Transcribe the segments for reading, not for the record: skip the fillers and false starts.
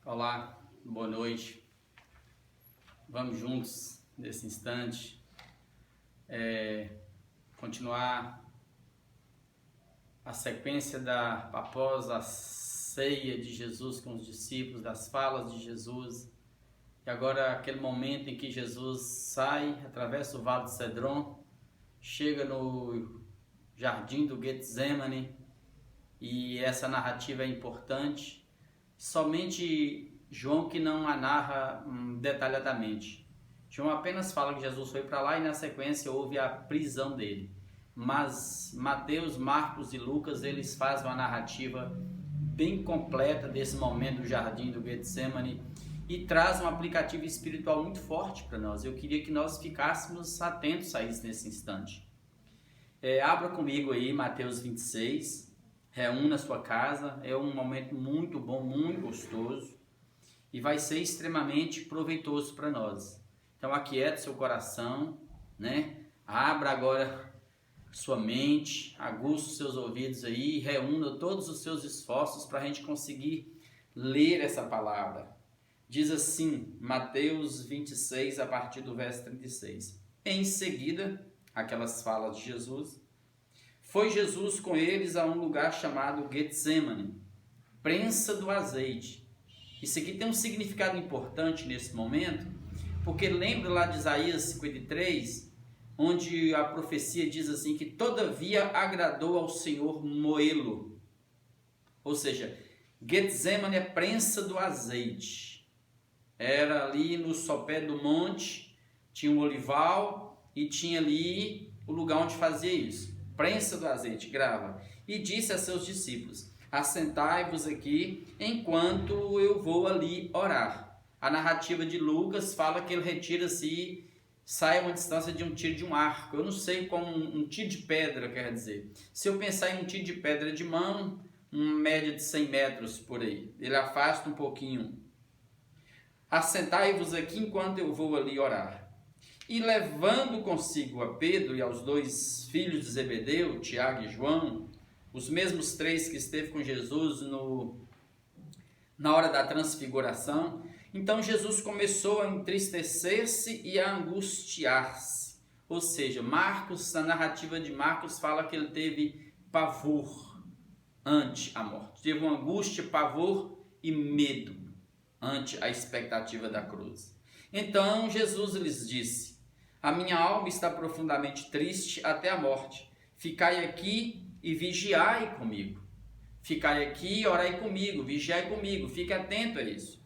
Olá, boa noite. Vamos juntos nesse instante continuar a sequência após a ceia de Jesus com os discípulos, das falas de Jesus. E agora aquele momento em que Jesus sai, atravessa o Vale de Cedron, chega no jardim do Getsemane, e essa narrativa é importante. Somente João que não a narra detalhadamente. João apenas fala que Jesus foi para lá e na sequência houve a prisão dele. Mas Mateus, Marcos e Lucas, eles fazem uma narrativa bem completa desse momento do jardim do Getsemane e traz um aplicativo espiritual muito forte para nós. Eu queria que nós ficássemos atentos a isso nesse instante. Abra comigo aí Mateus 26. Reúna a sua casa, é um momento muito bom, muito gostoso e vai ser extremamente proveitoso para nós. Então aquieta seu coração, né? Abra agora sua mente, aguça os seus ouvidos aí, reúna todos os seus esforços para a gente conseguir ler essa palavra. Diz assim, Mateus 26, a partir do verso 36. Em seguida, aquelas falas de Jesus, foi Jesus com eles a um lugar chamado Getsemane, prensa do azeite. Isso aqui tem um significado importante nesse momento, porque lembra lá de Isaías 53, onde a profecia diz assim que todavia agradou ao Senhor moê-lo. Ou seja, Getsemane é prensa do azeite. Era ali no sopé do monte, tinha um olival e tinha ali o lugar onde fazia isso. Prensa do azeite, grava. E disse a seus discípulos, assentai-vos aqui enquanto eu vou ali orar. A narrativa de Lucas fala que ele retira-se e sai a uma distância de um tiro de um arco. Eu não sei como um tiro de pedra quer dizer. Se eu pensar em um tiro de pedra de mão, uma média de 100 metros por aí. Ele afasta um pouquinho. Assentai-vos aqui enquanto eu vou ali orar. E levando consigo a Pedro e aos dois filhos de Zebedeu, Tiago e João, os mesmos três que esteve com Jesus na hora da transfiguração, então Jesus começou a entristecer-se e a angustiar-se. Ou seja, Marcos, a narrativa de Marcos fala que ele teve pavor ante a morte. Teve uma angústia, pavor e medo ante a expectativa da cruz. Então Jesus lhes disse, a minha alma está profundamente triste até a morte. Ficai aqui e vigiai comigo. Ficai aqui e orai comigo, vigiai comigo. Fique atento a isso.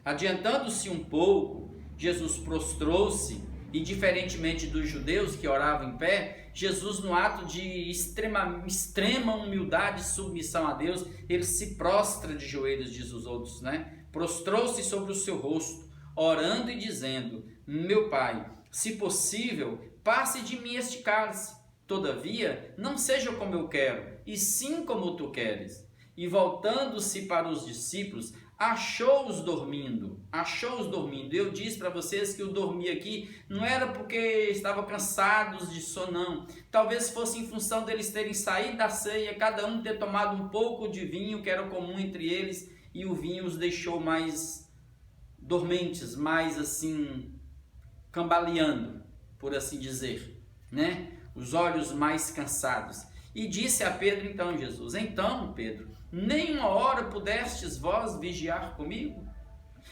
Adiantando-se um pouco, Jesus prostrou-se e, diferentemente dos judeus que oravam em pé, Jesus, no ato de extrema humildade e submissão a Deus, ele se prostra de joelhos, diz os outros, né? Prostrou-se sobre o seu rosto, orando e dizendo, meu Pai, se possível, passe de mim este cálice. Todavia, não seja como eu quero, e sim como tu queres. E voltando-se para os discípulos, achou-os dormindo. Eu disse para vocês que o dormir aqui não era porque estavam cansados de sono, não. Talvez fosse em função deles terem saído da ceia, cada um ter tomado um pouco de vinho, que era comum entre eles, e o vinho os deixou mais dormentes, mais assim, cambaleando, por assim dizer, né? Os olhos mais cansados. E disse a Pedro então Jesus, então Pedro, nenhuma hora pudestes vós vigiar comigo?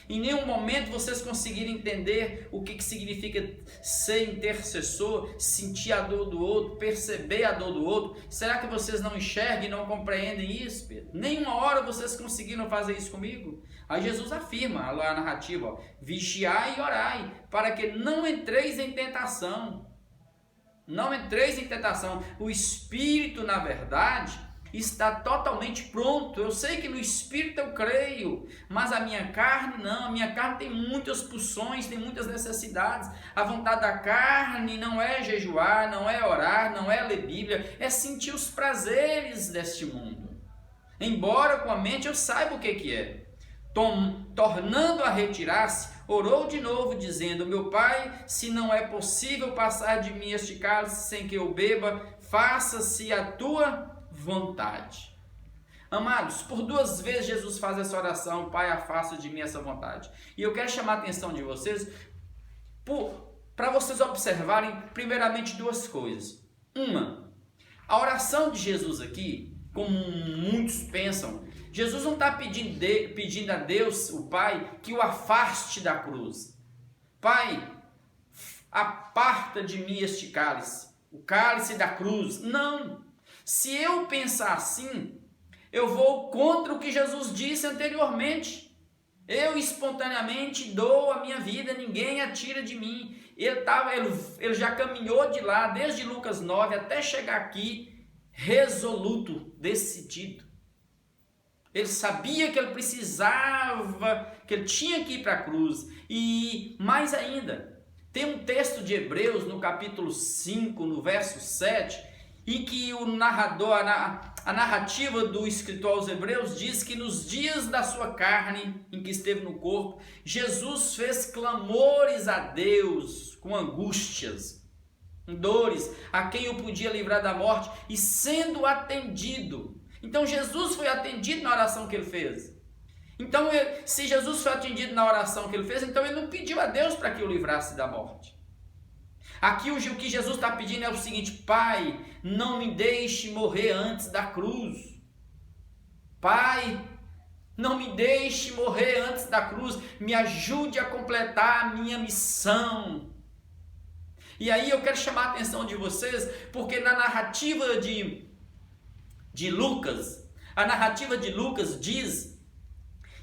Em nenhum momento vocês conseguiram entender o que significa ser intercessor, sentir a dor do outro, perceber a dor do outro? Será que vocês não enxergam e não compreendem isso, Pedro? Nenhuma hora vocês conseguiram fazer isso comigo? Aí Jesus afirma lá a narrativa, ó, vigiai e orai, para que não entreis em tentação. Não entreis em tentação. O espírito, na verdade, está totalmente pronto. Eu sei que no espírito eu creio, mas a minha carne não. A minha carne tem muitas pulsões, tem muitas necessidades. A vontade da carne não é jejuar, não é orar, não é ler Bíblia, é sentir os prazeres deste mundo. Embora com a mente eu saiba o que é. Tornando a retirar-se, orou de novo, dizendo, meu Pai, se não é possível passar de mim este cálice sem que eu beba, faça-se a tua vontade. Amados, por 2 vezes Jesus faz essa oração: Pai, afasta de mim essa vontade. E eu quero chamar a atenção de vocês para vocês observarem primeiramente 2 coisas. Uma, a oração de Jesus aqui, como muitos pensam, Jesus não está pedindo a Deus, o Pai, que o afaste da cruz. Pai, aparta de mim este cálice, o cálice da cruz. Não. Se eu pensar assim, eu vou contra o que Jesus disse anteriormente. Eu espontaneamente dou a minha vida, ninguém a tira de mim. Ele já caminhou de lá, desde Lucas 9 até chegar aqui, resoluto, decidido. Ele sabia que ele precisava, que ele tinha que ir para a cruz. E mais ainda, tem um texto de Hebreus no capítulo 5, no verso 7, em que o narrador, a narrativa do escritor aos Hebreus diz que nos dias da sua carne, em que esteve no corpo, Jesus fez clamores a Deus com angústias, com dores, a quem o podia livrar da morte, e sendo atendido. Então Jesus foi atendido na oração que ele fez. Então, se Jesus foi atendido na oração que ele fez, então ele não pediu a Deus para que o livrasse da morte. Aqui o que Jesus está pedindo é o seguinte: Pai, não me deixe morrer antes da cruz. Pai, não me deixe morrer antes da cruz. Me ajude a completar a minha missão. E aí eu quero chamar a atenção de vocês, porque na narrativa de Lucas, a narrativa de Lucas diz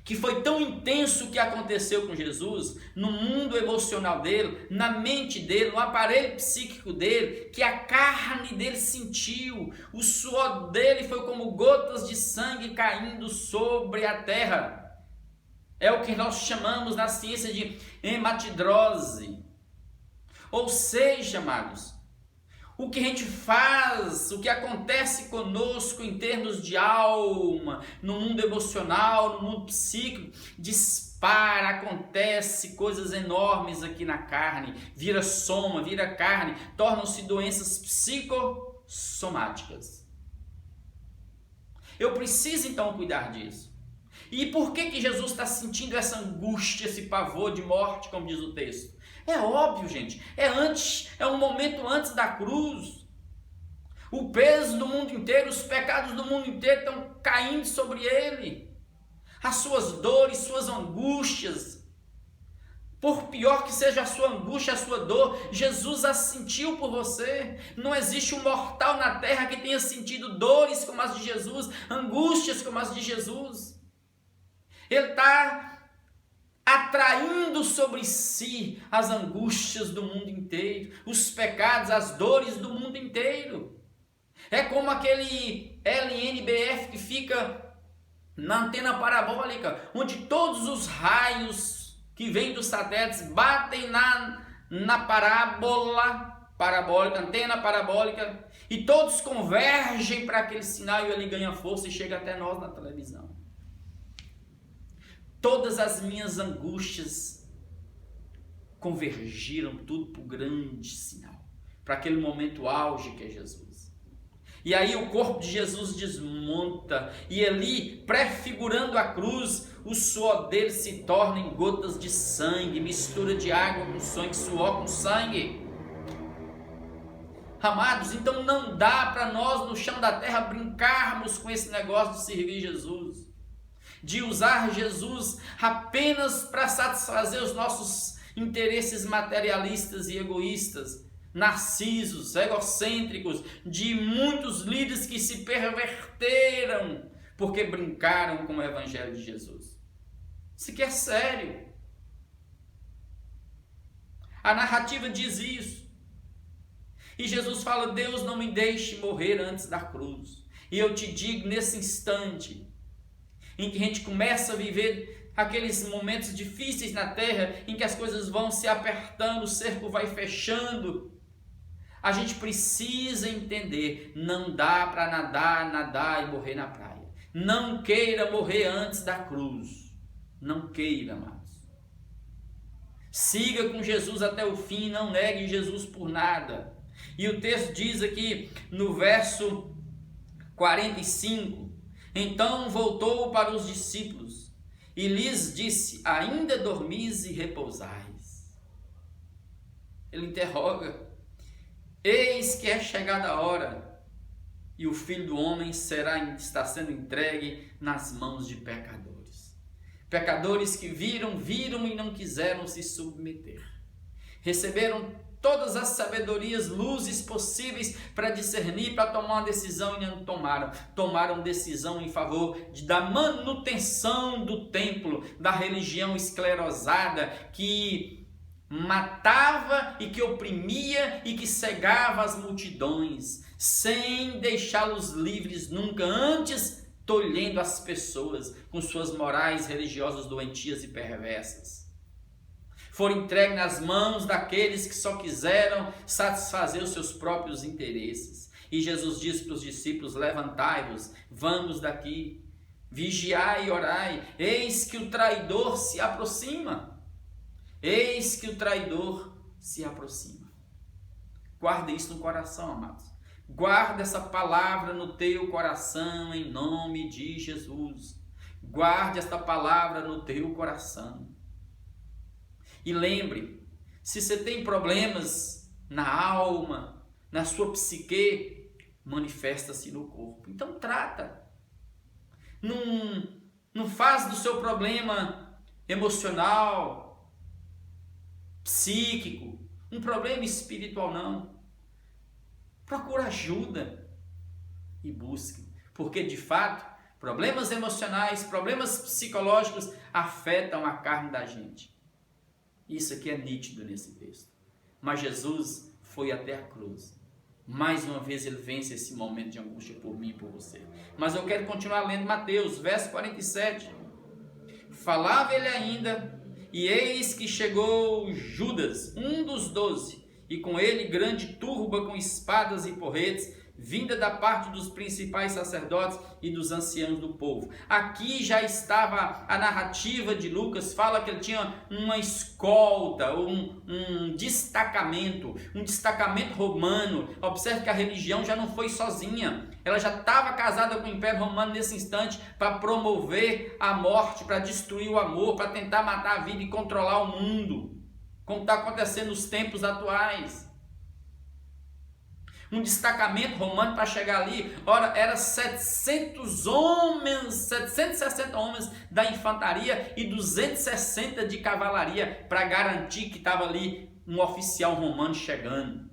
que foi tão intenso o que aconteceu com Jesus, no mundo emocional dele, na mente dele, no aparelho psíquico dele, que a carne dele sentiu, o suor dele foi como gotas de sangue caindo sobre a terra. É o que nós chamamos na ciência de hematidrose. Ou seja, amados, o que a gente faz, o que acontece conosco em termos de alma, no mundo emocional, no mundo psíquico, dispara, acontece coisas enormes aqui na carne, vira soma, vira carne, tornam-se doenças psicossomáticas. Eu preciso então cuidar disso. E por que Jesus está sentindo essa angústia, esse pavor de morte, como diz o texto? É óbvio, gente, é um momento antes da cruz. O peso do mundo inteiro, os pecados do mundo inteiro estão caindo sobre ele. As suas dores, suas angústias. Por pior que seja a sua angústia, a sua dor, Jesus as sentiu por você. Não existe um mortal na terra que tenha sentido dores como as de Jesus, angústias como as de Jesus. Ele está atraindo sobre si as angústias do mundo inteiro, os pecados, as dores do mundo inteiro. É como aquele LNBF que fica na antena parabólica, onde todos os raios que vêm dos satélites batem na parabólica, antena parabólica, e todos convergem para aquele sinal e ele ganha força e chega até nós na televisão. Todas as minhas angústias convergiram tudo para o grande sinal, para aquele momento auge que é Jesus. E aí o corpo de Jesus desmonta, e ali, prefigurando a cruz, o suor dele se torna em gotas de sangue, mistura de água com sangue, suor com sangue. Amados, então não dá para nós no chão da terra brincarmos com esse negócio de servir Jesus, de usar Jesus apenas para satisfazer os nossos interesses materialistas e egoístas, narcisos, egocêntricos, de muitos líderes que se perverteram porque brincaram com o Evangelho de Jesus. Isso aqui é sério. A narrativa diz isso. E Jesus fala: Deus, não me deixe morrer antes da cruz. E eu te digo, nesse instante em que a gente começa a viver aqueles momentos difíceis na terra, em que as coisas vão se apertando, o cerco vai fechando, a gente precisa entender: não dá para nadar e morrer na praia. Não queira morrer antes da cruz. Não queira, amados. Siga com Jesus até o fim, não negue Jesus por nada. E o texto diz aqui no verso 45, Então voltou para os discípulos e lhes disse: ainda dormis e repousais? Ele interroga: eis que é chegada a hora, e o Filho do Homem está sendo entregue nas mãos de pecadores. Pecadores que viram e não quiseram se submeter. Receberam todas as sabedorias, luzes possíveis para discernir, para tomar uma decisão, e não tomaram. Tomaram decisão em favor da manutenção do templo, da religião esclerosada que matava e que oprimia e que cegava as multidões, sem deixá-los livres nunca, antes tolhendo as pessoas com suas morais religiosas doentias e perversas. Foram entregues nas mãos daqueles que só quiseram satisfazer os seus próprios interesses. E Jesus disse para os discípulos: levantai-vos, vamos daqui, vigiai e orai, eis que o traidor se aproxima. Eis que o traidor se aproxima. Guarda isso no coração, amados. Guarda essa palavra no teu coração, em nome de Jesus. Guarde esta palavra no teu coração. E lembre, se você tem problemas na alma, na sua psique, manifesta-se no corpo. Então trata. Não faz do seu problema emocional, psíquico, um problema espiritual, não. Procura ajuda e busque. Porque de fato, problemas emocionais, problemas psicológicos afetam a carne da gente. Isso aqui é nítido nesse texto. Mas Jesus foi até a cruz. Mais uma vez ele vence esse momento de angústia por mim e por você. Mas eu quero continuar lendo Mateus, verso 47. Falava ele ainda, e eis que chegou Judas, um dos 12, e com ele grande turba com espadas e porretes, vinda da parte dos principais sacerdotes e dos anciãos do povo. Aqui já estava a narrativa de Lucas, fala que ele tinha uma escolta, um destacamento romano. Observe que a religião já não foi sozinha, ela já estava casada com o Império Romano nesse instante para promover a morte, para destruir o amor, para tentar matar a vida e controlar o mundo, como está acontecendo nos tempos atuais. Um destacamento romano para chegar ali, ora, era 700 homens, 760 homens da infantaria e 260 de cavalaria para garantir que estava ali um oficial romano chegando.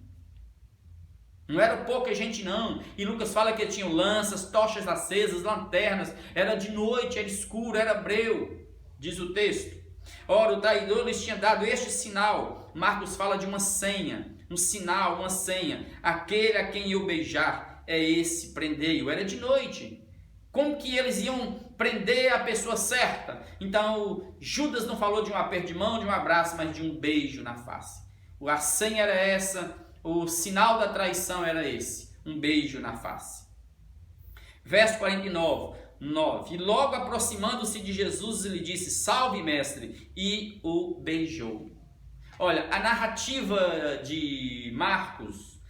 Não era pouca gente não. E Lucas fala que tinham lanças, tochas acesas, lanternas, era de noite, era escuro, era breu, diz o texto. Ora, o traidor lhes tinha dado este sinal. Marcos fala de uma senha, um sinal, uma senha. Aquele a quem eu beijar é esse, prendei-o. Era de noite. Como que eles iam prender a pessoa certa? Então, Judas não falou de um aperto de mão, de um abraço, mas de um beijo na face. A senha era essa, o sinal da traição era esse, um beijo na face. Verso 49. E logo aproximando-se de Jesus, ele disse: salve, mestre, e o beijou. Olha, a narrativa de Marcos,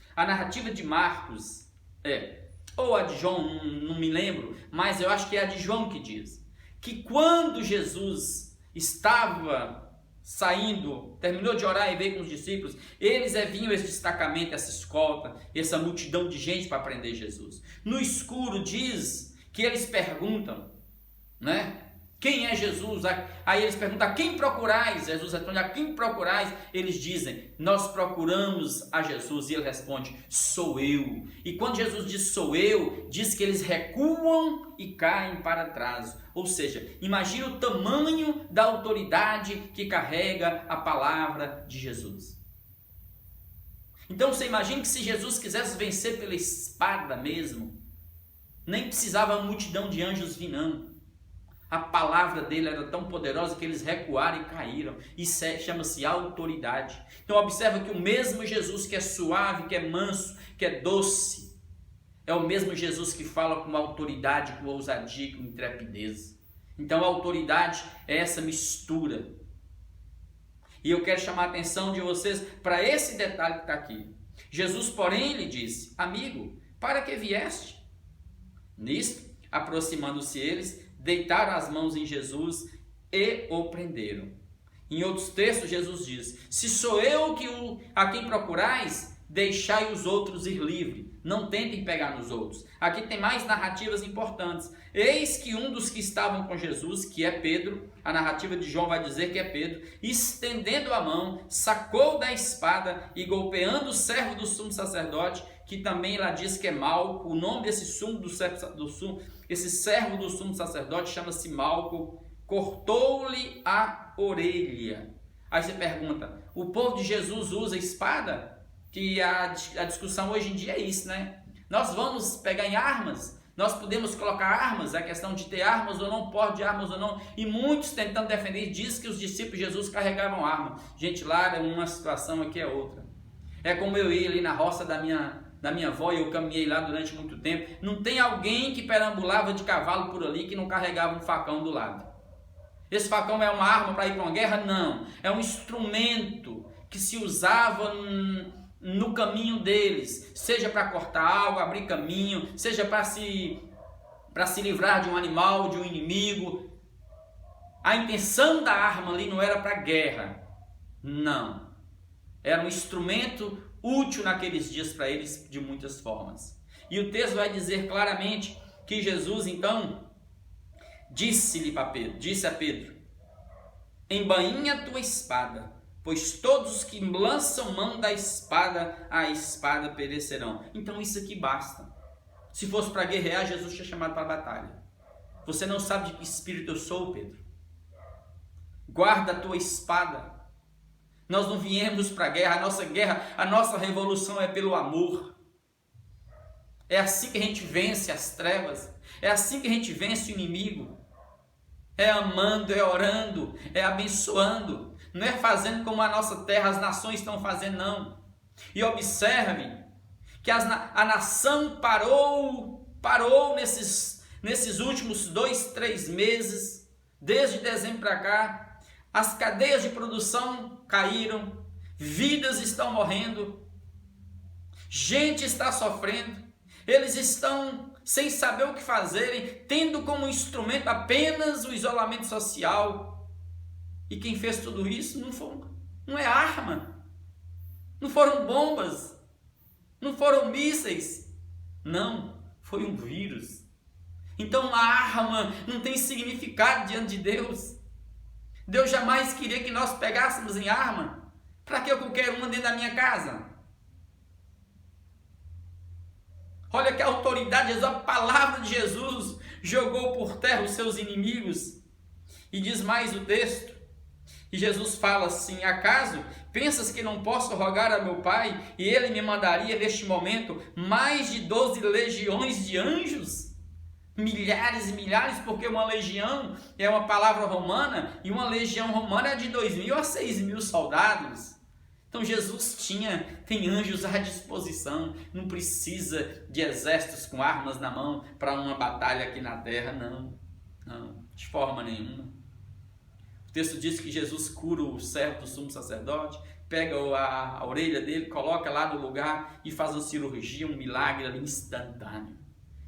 ou a de João, não me lembro, mas eu acho que é a de João que diz, que quando Jesus estava saindo, terminou de orar e veio com os discípulos, eles vinham esse destacamento, essa escolta, essa multidão de gente para prender Jesus. No escuro diz que eles perguntam, né? Quem é Jesus? Aí eles perguntam: a quem procurais? Jesus responde: a quem procurais? Eles dizem: nós procuramos a Jesus. E ele responde: sou eu. E quando Jesus diz sou eu, diz que eles recuam e caem para trás. Ou seja, imagina o tamanho da autoridade que carrega a palavra de Jesus. Então você imagina que se Jesus quisesse vencer pela espada mesmo, nem precisava uma multidão de anjos vir, não. A palavra dele era tão poderosa que eles recuaram e caíram. Isso chama-se autoridade. Então observa que o mesmo Jesus que é suave, que é manso, que é doce, é o mesmo Jesus que fala com autoridade, com ousadia, com intrepidez. Então a autoridade é essa mistura. E eu quero chamar a atenção de vocês para esse detalhe que está aqui. Jesus, porém, lhe disse: amigo, para que vieste? Nisto, Aproximando-se eles, deitaram as mãos em Jesus e o prenderam. Em outros textos, Jesus diz: se sou eu a quem procurais, deixai os outros ir livre. Não tentem pegar nos outros. Aqui tem mais narrativas importantes. Eis que um dos que estavam com Jesus, que é Pedro, a narrativa de João vai dizer que é Pedro, estendendo a mão, sacou da espada e golpeando o servo do sumo sacerdote, que também lá diz que é Malco. O nome desse esse servo do sumo sacerdote chama-se Malco. Cortou-lhe a orelha. Aí você pergunta, o povo de Jesus usa espada? Que a discussão hoje em dia é isso, né? Nós vamos pegar em armas, nós podemos colocar armas, é a questão de ter armas ou não, pode armas ou não, e muitos tentando defender, diz que os discípulos de Jesus carregavam arma. Gente, lá é uma situação, aqui é outra. É como eu ia ali na roça da minha avó, e eu caminhei lá durante muito tempo, não tem alguém que perambulava de cavalo por ali que não carregava um facão do lado. Esse facão é uma arma para ir para uma guerra? Não, é um instrumento que se usava no caminho deles, seja para cortar algo, abrir caminho, seja para se livrar de um animal, de um inimigo. A intenção da arma ali não era para guerra, não. Era um instrumento útil naqueles dias para eles de muitas formas. E o texto vai dizer claramente que Jesus então disse a Pedro: embainha a tua espada, pois todos os que lançam mão da espada, a espada perecerão. Então isso aqui basta. Se fosse para guerrear, Jesus tinha chamado para a batalha. Você não sabe de que espírito eu sou, Pedro? Guarda a tua espada. Nós não viemos para a guerra, a nossa revolução é pelo amor. É assim que a gente vence as trevas, é assim que a gente vence o inimigo. É amando, é orando, é abençoando. Não é fazendo como a nossa terra, as nações estão fazendo, não. E observe que a nação parou nesses últimos 2-3 meses, desde dezembro para cá. As cadeias de produção caíram, vidas estão morrendo, gente está sofrendo, eles estão sem saber o que fazerem, tendo como instrumento apenas o isolamento social. E quem fez tudo isso não é arma, não foram bombas, não foram mísseis, não, foi um vírus. Então a arma não tem significado diante de Deus. Deus jamais queria que nós pegássemos em arma. Para que eu quero uma dentro da minha casa? Olha que a autoridade de Jesus, a palavra de Jesus jogou por terra os seus inimigos. E diz mais o texto. E Jesus fala assim: acaso pensas que não posso rogar a meu Pai e Ele me mandaria neste momento mais de 12 legiões de anjos? Milhares e milhares, porque uma legião é uma palavra romana, e uma legião romana é de 2.000 a 6.000 soldados. Então Jesus tem anjos à disposição, não precisa de exércitos com armas na mão para uma batalha aqui na terra, não, de forma nenhuma. O texto diz que Jesus cura o servo do sumo sacerdote, pega a orelha dele, coloca lá no lugar e faz uma cirurgia, um milagre ali instantâneo.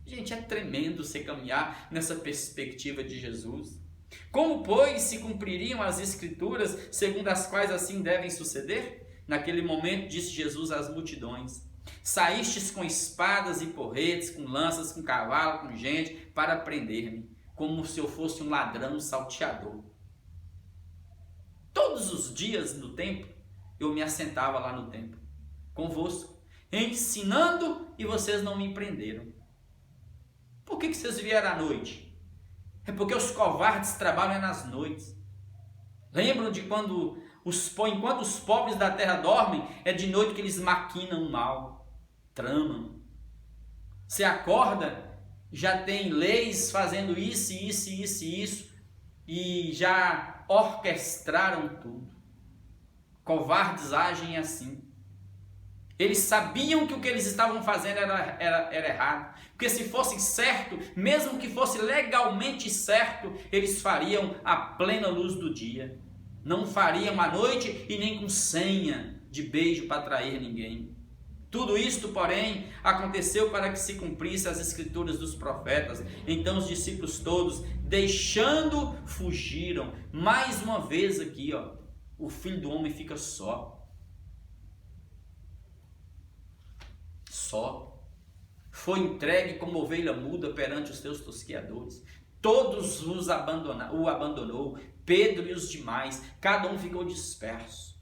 Gente, é tremendo você caminhar nessa perspectiva de Jesus. Como, pois, se cumpririam as escrituras segundo as quais assim devem suceder? Naquele momento disse Jesus às multidões: saístes com espadas e porretes, com lanças, com cavalo, com gente, para prender-me, como se eu fosse um ladrão salteador. Todos os dias no templo, eu me assentava lá no templo, convosco, ensinando, e vocês não me prenderam. Por que vocês vieram à noite? É porque os covardes trabalham nas noites. Lembram de enquanto os pobres da terra dormem, é de noite que eles maquinam o mal, tramam. Você acorda, já tem leis fazendo isso, e já orquestraram tudo. Covardes agem assim. Eles sabiam que o que eles estavam fazendo era errado. Porque se fosse certo, mesmo que fosse legalmente certo, eles fariam à plena luz do dia. Não fariam à noite e nem com senha de beijo para atrair ninguém. Tudo isto, porém, aconteceu para que se cumprisse as escrituras dos profetas. Então os discípulos todos, deixando, fugiram. Mais uma vez aqui, ó, o Filho do Homem fica só. Só. Foi entregue como ovelha muda perante os teus tosqueadores. Todos o abandonou, Pedro e os demais, cada um ficou disperso.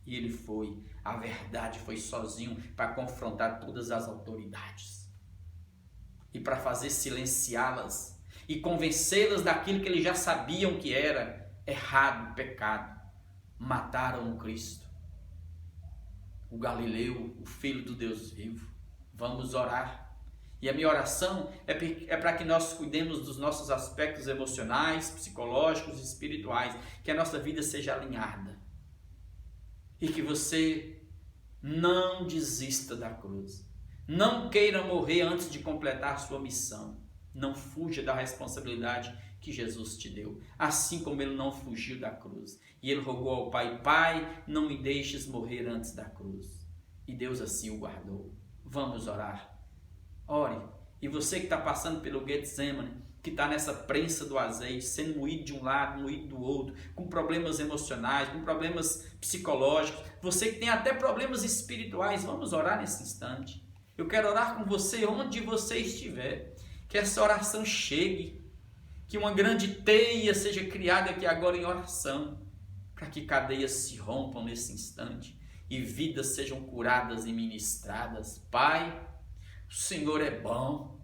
E ele foi, a verdade, foi sozinho para confrontar todas as autoridades. E para fazer silenciá-las e convencê-las daquilo que eles já sabiam que era errado, pecado. Mataram o Cristo, o Galileu, o Filho do Deus vivo. Vamos orar. E a minha oração é para que nós cuidemos dos nossos aspectos emocionais, psicológicos e espirituais, que a nossa vida seja alinhada. E que você não desista da cruz. Não queira morrer antes de completar sua missão. Não fuja da responsabilidade que Jesus te deu. Assim como ele não fugiu da cruz. E ele rogou ao Pai: Pai, não me deixes morrer antes da cruz. E Deus assim o guardou. Vamos orar. Ore. E você que está passando pelo Getsemane, que está nessa prensa do azeite, sendo moído de um lado, moído do outro, com problemas emocionais, com problemas psicológicos, você que tem até problemas espirituais, vamos orar nesse instante. Eu quero orar com você onde você estiver, que essa oração chegue, que uma grande teia seja criada aqui agora em oração, para que cadeias se rompam nesse instante e vidas sejam curadas e ministradas. Pai, o Senhor é bom.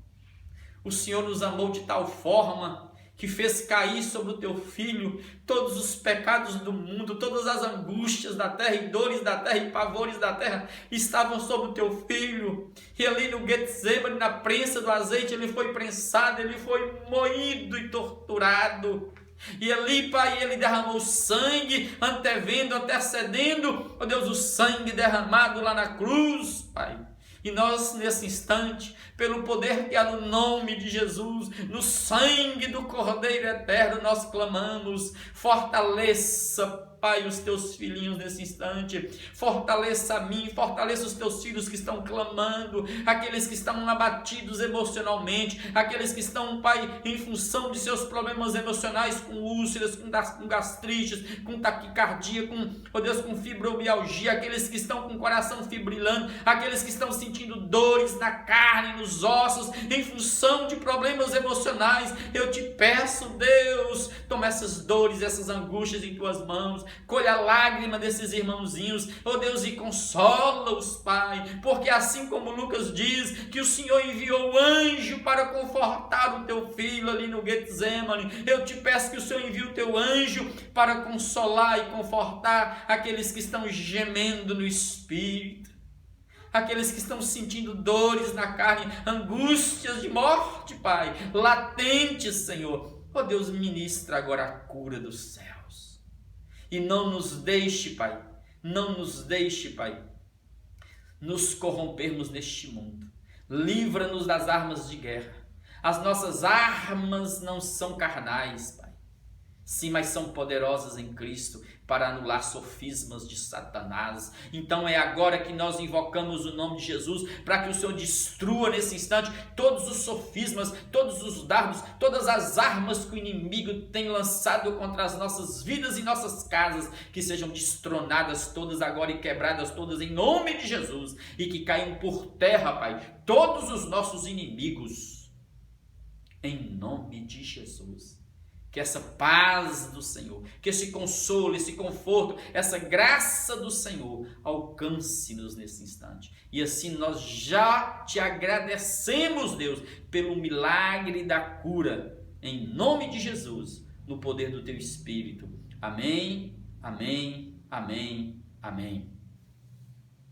O Senhor nos amou de tal forma que fez cair sobre o teu Filho todos os pecados do mundo, todas as angústias da terra e dores da terra e pavores da terra estavam sobre o teu Filho. E ali no Getsemane, na prensa do azeite, ele foi prensado, ele foi moído e torturado. E ali, Pai, ele derramou sangue, antevendo, antecedendo, ó Deus, o sangue derramado lá na cruz, Pai. E nós, nesse instante, pelo poder que há no nome de Jesus, no sangue do Cordeiro Eterno, nós clamamos: fortaleça, Pai, os teus filhinhos nesse instante, fortaleça a mim, fortaleça os teus filhos que estão clamando, aqueles que estão abatidos emocionalmente, aqueles que estão, Pai, em função de seus problemas emocionais, com úlceras, com gastrites, com taquicardia, ó Deus, com fibromialgia, aqueles que estão com o coração fibrilando, aqueles que estão sentindo dores na carne, nos ossos, em função de problemas emocionais. Eu te peço, Deus, toma essas dores, essas angústias em tuas mãos, colha a lágrima desses irmãozinhos, ó Deus, e consola-os, Pai, porque assim como Lucas diz que o Senhor enviou o anjo para confortar o teu filho ali no Getsemane, eu te peço que o Senhor envie o teu anjo para consolar e confortar aqueles que estão gemendo no espírito, aqueles que estão sentindo dores na carne, angústias de morte, Pai, latentes, Senhor. Ó Deus, ministra agora a cura dos céus. E não nos deixe, Pai, não nos deixe, Pai, nos corrompermos neste mundo. Livra-nos das armas de guerra. As nossas armas não são carnais, Pai. Sim, mas são poderosas em Cristo para anular sofismas de Satanás. Então é agora que nós invocamos o nome de Jesus para que o Senhor destrua nesse instante todos os sofismas, todos os dardos, todas as armas que o inimigo tem lançado contra as nossas vidas e nossas casas, que sejam destronadas todas agora e quebradas todas em nome de Jesus, e que caiam por terra, Pai, todos os nossos inimigos, em nome de Jesus. Que essa paz do Senhor, que esse consolo, esse conforto, essa graça do Senhor alcance-nos nesse instante. E assim nós já te agradecemos, Deus, pelo milagre da cura, em nome de Jesus, no poder do teu Espírito. Amém, amém, amém, amém.